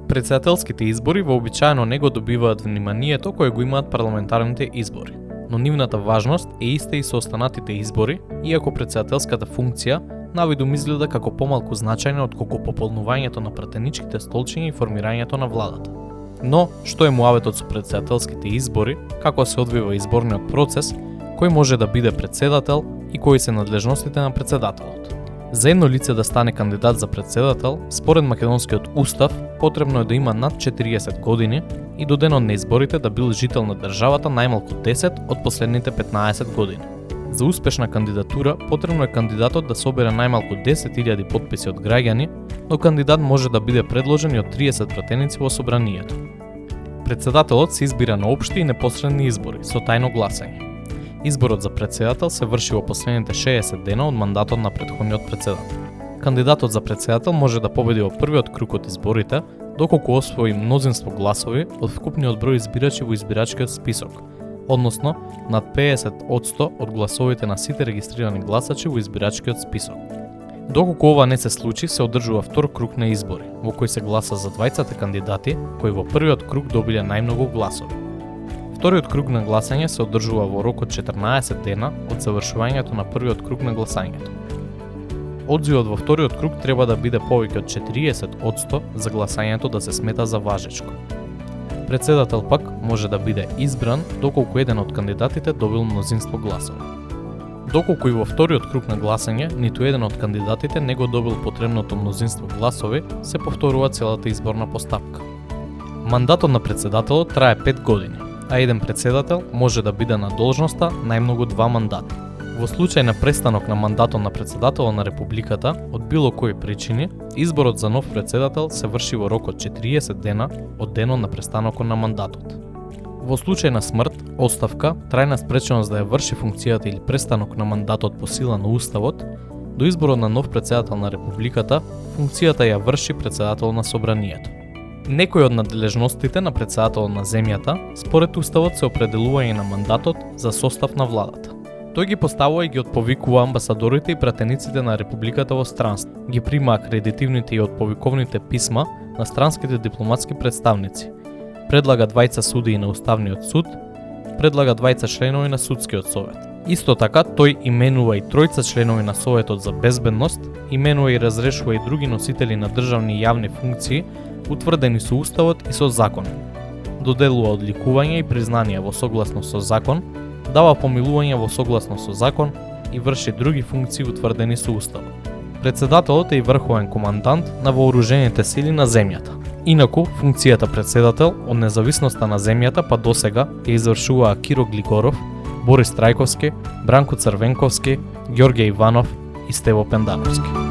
Претседателските избори вообичаено не го добиваат вниманието кое го имаат парламентарните избори, но нивната важност е иста и со останатите избори, иако претседателската функција навидум изгледа како помалку значајна отколку пополнувањето на пратеничките столчиња и формирањето на владата. Но, што е муаветот со претседателските избори, како се одвива изборниот процес, кој може да биде претседател и кои се надлежностите на претседателот. За едно лице да стане кандидат за претседател, според македонскиот устав, потребно е да има над 40 години и до денот на изборите да бил жител на државата најмалку 10 од последните 15 години. За успешна кандидатура потребно е кандидатот да собере најмалку 10.000 потписи од граѓани, но кандидат може да биде предложен и од 30 пратеници во собранието. Претседателот се избира на општи и непосредни избори со тајно гласање. Изборот за претседател се врши во последните 60 дена од мандатот на претходниот претседател. Кандидатот за претседател може да победи во првиот круг од изборите, доколку освои мнозинство гласови од вкупниот број избирачи во избирачкиот список, односно над 50% од гласовите на сите регистрирани гласачи во избирачкиот список. Доколку ова не се случи, се одржува втор круг на избори, во кој се гласа за двајцата кандидати кои во првиот круг добиле најмногу гласови. Вториот круг на гласање се одржува во рок од 14 дена од завршувањето на првиот круг на гласањето. Одзивот во вториот круг треба да биде повеќе од 40% за гласањето да се смета за важечко. Претседател пак може да биде избран доколку еден од кандидатите добил мнозинство гласови. Доколку и во вториот круг на гласање ниту еден од кандидатите не го добил потребното мнозинство гласови, се повторува целата изборна постапка. Мандатот на претседателот трае 5 години, а еден претседател може да биде на должноста најмногу 2 мандата. Во случај на престанок на мандатот на претседателот на републиката од било кои причини, изборот за нов претседател се врши во рок од 40 дена од денот на престанокот на мандатот. Во случај на смрт, оставка, трајна спреченост да ја врши функцијата или престанок на мандатот по сила на уставот, до изборот на нов претседател на републиката, функцијата ја врши претседател на собранието. Некои од надлежностите на претседателот на земјата, според уставот се определува и на мандатот за состав на владата. Тој ги поставува и ги отповикува амбасадорите и пратениците на републиката во странство, ги прима акредитивните и отповиковните писма на странските дипломатски представници, предлага двајца судии на Уставниот суд, предлага двајца членови на Судскиот совет. Исто така, тој именува и тројца членови на Советот за безбедност, именува и разрешува и други носители на државни и јавни функции, утврдени со уставот и со закон. Доделува одликувања и признанија во согласно со закон, дава помилување во согласно со закон и врши други функции утврдени со уставот. Претседателот е и врховен командант на вооружените сили на земјата. Инаку, функцијата претседател од независноста на земјата па досега ја извршуваа Киро Глигоров, Борис Трајковски, Бранко Црвенковски, Ѓорѓе Иванов и Стево Пендановски.